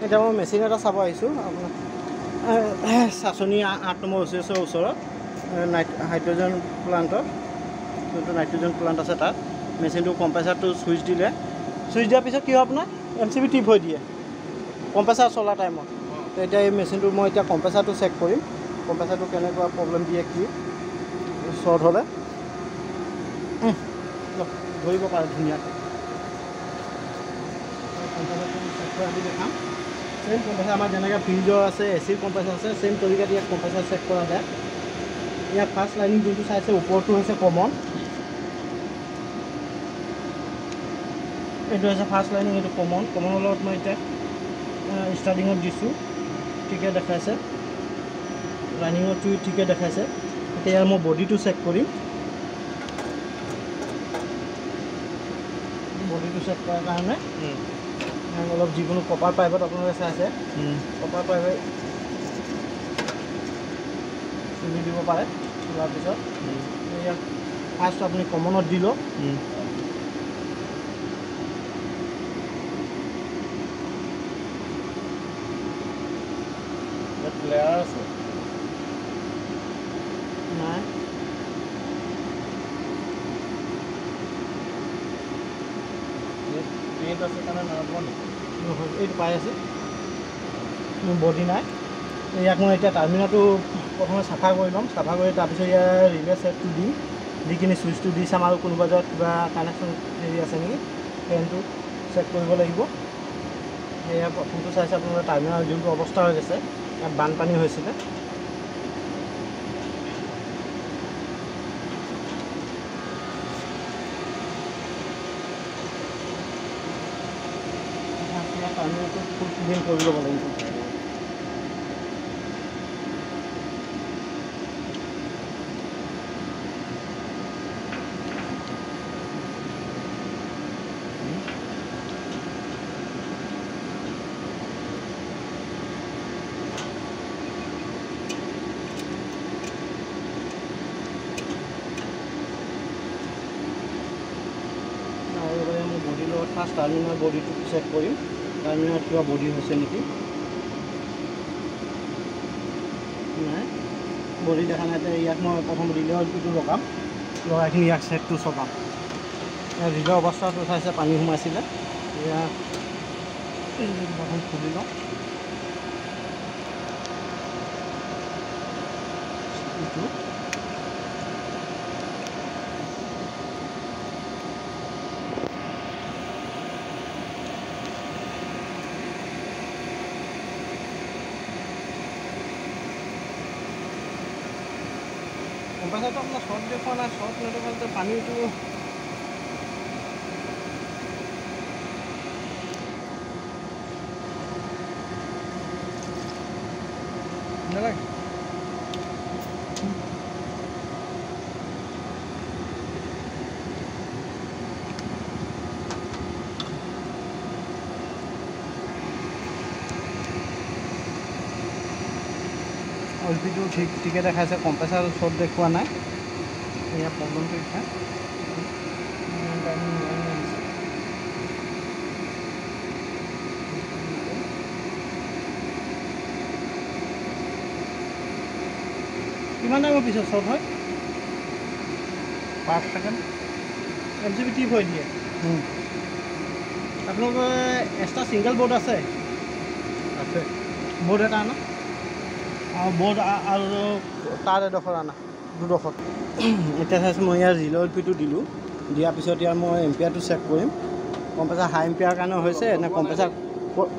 এতিয়া মই মেচিন এটা চাব আহিছোঁ আপোনাৰ চাচনি 8 নম্বৰ OCS-ৰ ওচৰত হাইড্ৰজেন প্লাণ্টৰ যোনটো নাইট্ৰজেন প্লাণ্ট আছে তাত মেচিনটো কম্প্ৰেচাৰটো ছুইচ দিলে ছুইচ দিয়াৰ পিছত কি হয় আপোনাৰ MCB টিপ হৈ দিয়ে কম্প্ৰেচাৰ চলা টাইমত তো এতিয়া এই মেচিনটো মই এতিয়া কম্প্ৰেচাৰটো চেক কৰিম কম্প্ৰেচাৰটো কেনেকুৱা প্ৰব্লেম দিয়ে কি শ্বৰ্ট হ'লে ধৰিব পাৰে ধুনীয়াকৈ কম্প্ৰেচাৰটো চেক কৰি আমি দেখাম सेम कम्प्रेसर आम जेनेका फ्रिजर आसे एसी कम्प्रेसर आसे सेम तरीका इतना कम्प्रेसर चेक करा जाए इतना फार्स्ट लाइनिंग जो चाहे ऊपर तो कमन ये फार्स्ट लाइनिंग ये कमन कमन मैं इतना स्टार्टिंग दीसूँ ठीके देखा लाइनिंग ठीके देखा इतना मैं बडी तो चेक करी बडी तो चेक करार कारण अलग जिको कपार पाइपत अपने चाहे कपार पाइपे चुनी दी पे चलार पीछे फार्स्ट अपनी कमन दी लो ये पाई बडी ना याक मैं इतना टार्मिनाल प्रथम साफा कर लम साफा कर तरह यार रिले सेट दी कि सुइच दी चाम और क्या जगह क्या कानेक्शन हेरी आसे निकी फैन तो चेक कर लगे प्रथम तो चाहे अपना टार्मिनाल जो अवस्था हो गए बानपानी टार्मिनाल फुल क्लीन कर लब लगे बडी लग फार्स्ट टार्मिनाल बडी तो चेक करी टार्मिनाल क्या बडी निकी ना बडी देखा ना इक मैं प्रथम रिले तो लगाम लगाखिनि इक सेट तो चलाम रिले अवस्था तो चाहे पानी सोमाइছিলে प्रथम खुली लওঁ कम्प्रेसर तो अपना शर्ट देखा ना शर्ट नहीं पानी तो एलपी तो ठीके देखा कम्प्रेसर शर्ट देखा ना यहाँ प्रब्लेम तो इतना किमान टाइम पीछे शर्ट है 5 सेकेंड MCB टिप हो दिए आप एक्स्ट्रा सिंगल बोर्ड आसे बोर्ड एटा ना बोर्ड और तार एडखर आना दुडखर इतना चाहे मैं यार रिले एलपी तो दिलूँ दियार पिछत यार मैं एम्पियार तो चेक करीम कम्प्रेसर हाई एम्पियार कारण ना कम्प्रेसर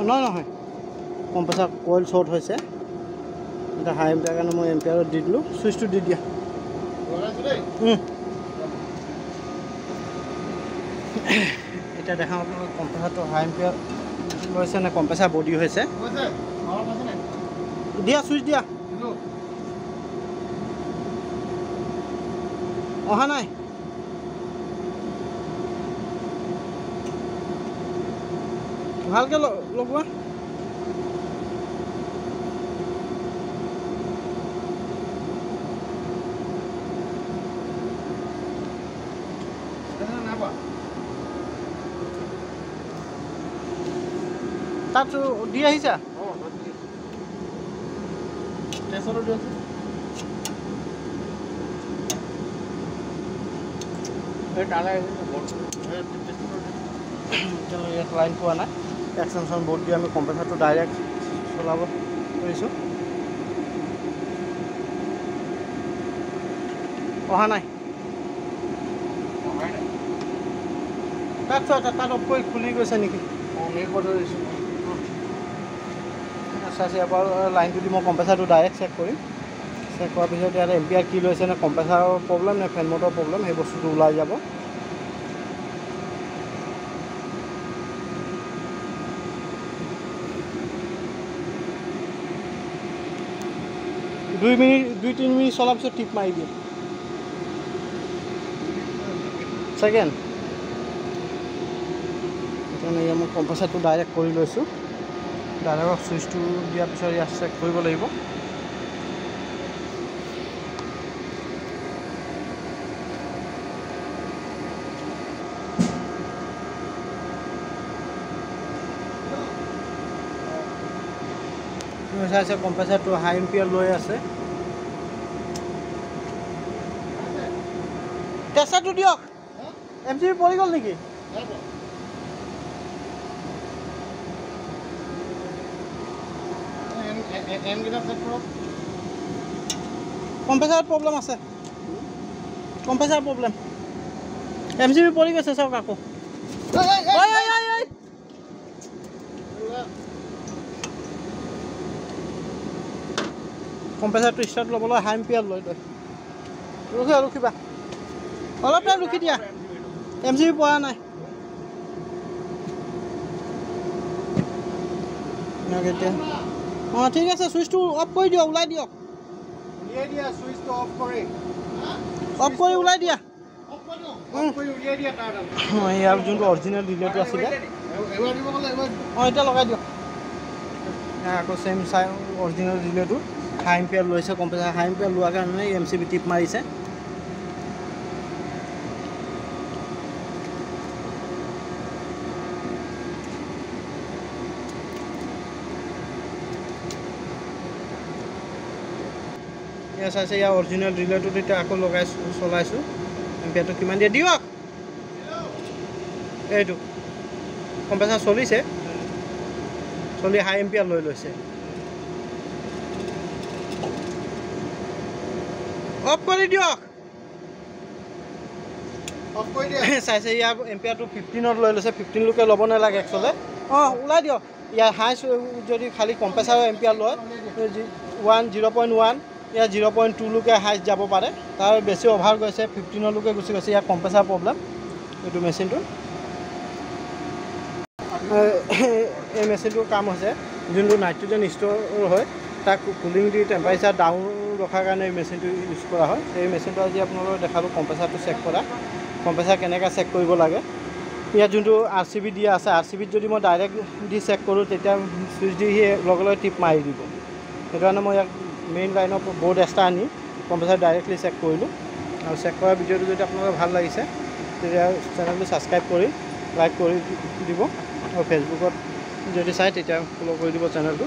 ना कम्प्रेसर कॉइल शर्ट होइसे इतना हाई एम्पियार कारण मैं एम्पियार दी दिलूँ सुइच तो दी दिया इतना देखा अपना कम्प्रेसर तो हाई एम्पियार लैसे ना कम्प्रेसर बडी होइसे दिया सुइच दिया अहा ना भालके लगवा তাত দি আহিছা ইয়াত লাইন পোৱা নাই এক্সটেনশ্যন বৰ্ড দি আমি কম্প্ৰেচাৰটো ডাইৰেক্ট চলাব কৰিছোঁ অহা নাই তাত চোৱা তাত অফ কৰি খুলি গৈছে নেকি চাইছে এবাৰ লাইনটো দি মই কম্প্ৰেচাৰটো ডাইৰেক্ট চেক কৰিম চেক কৰাৰ পিছত ইয়াত এম্পিয়াৰ কি লৈছে নে কম্প্ৰেচাৰৰ প্ৰব্লেম নে ফেন মটৰ প্ৰব্লেম সেই বস্তুটো ওলাই যাব দুই তিনি মিনিট চলাৰ পিছত টিপ মাৰি দিম ছেকেণ্ড সেইকাৰণে মই কম্প্ৰেচাৰটো ডাইৰেক্ট কৰি লৈছোঁ ডাইৰেক্ট ছুইচটো দিয়াৰ পিছত ইয়াত চেক কৰিব লাগিব চাইছে কম্প্ৰেচাৰটো হাই এম্পিয়াৰ লৈ আছে টেষ্টাৰটো দিয়ক MCB পৰি গ'ল নেকি কম্প্ৰেচাৰত প্ৰব্লেম আছে কম্প্ৰেচাৰ প্ৰব্লেম MCB পৰি গৈছে চাওক আকৌ কম্প্ৰেচাৰটো ষ্টাৰ্ট ল'বলৈ হাই এম্পিয়াৰ লৈ ৰখিবা অলপ টাইম ৰখি দিয়া MCB পৰা নাই এতিয়া অঁ ঠিক আছে ছুইচটো অফ কৰি দিয়ক ওলাই দিয়ক অফ কৰি ওলাই দিয়া ইয়াৰ যোনটো অৰিজিনেল ৰিলেটো আছিলে অঁ এতিয়া লগাই দিয়ক আকৌ চেম চাই অৰিজিনেল ৰিলেটো হাই এম্পিয়াৰ লৈছে কম্প্ৰেচাৰ হাই এম্পিয়াৰ লোৱাৰ কাৰণে MCB টিপ মাৰিছে ইয়াৰ চাইছে ইয়াৰ অৰিজিনেল ৰিলেটোত এতিয়া আকৌ লগাই চলাইছোঁ এম্পিয়াৰটো কিমান দিয়ে দিয়ক এইটো কম্প্ৰেচাৰ চলিছে চলি হাই এম্পিয়াৰ লৈ লৈছে অফ কৰি দিয়ক চাইছে ইয়াৰ এম্পিয়াৰটো 15ত লৈ লৈছে 15 লোকে ল'ব নালাগে একচুৱেলি অঁ ওলাই দিয়ক ইয়াৰ হাই যদি খালি কম্প্ৰেচাৰৰ এম্পিয়াৰ লয় 0.1 ইয়াৰ 0.2 লোকে হাইচ যাব পাৰে তাৰ বেছি অভাৰ গৈছে 15 লোকে গুচি গৈছে ইয়াৰ কম্প্ৰেচাৰ প্ৰব্লেম এইটো মেচিনটো এই মেচিনটোৰ কাম হৈছে যোনটো নাইট্ৰজেন ষ্ট'ৰ হয় তাক কুলিং দি টেম্পাৰেচাৰ ডাউন ৰখাৰ কাৰণে এই মেচিনটো ইউজ কৰা হয় এই মেচিনটো আজি আপোনালোকক দেখালোঁ কম্প্ৰেচাৰটো চেক কৰা কম্প্ৰেচাৰ কেনেকৈ চেক কৰিব লাগে ইয়াত যোনটো RCB দিয়া আছে RCBত যদি মই ডাইৰেক্ট দি চেক কৰোঁ তেতিয়া চুইচ দি লগে লগে টিপ মাৰি দিব সেইকাৰণে মই ইয়াক মেইন লাইনৰ বৰ্ড এক্সট্ৰা আনি কম্প্ৰেচাৰ ডাইৰেক্টলি চেক কৰিলোঁ আৰু চেক কৰা ভিডিঅ'টো যদি আপোনালোকৰ ভাল লাগিছে তেতিয়া চেনেলটো ছাবস্ক্ৰাইব কৰি লাইক কৰি দিব আৰু ফেচবুকত যদি চাই তেতিয়া ফ'ল' কৰি দিব চেনেলটো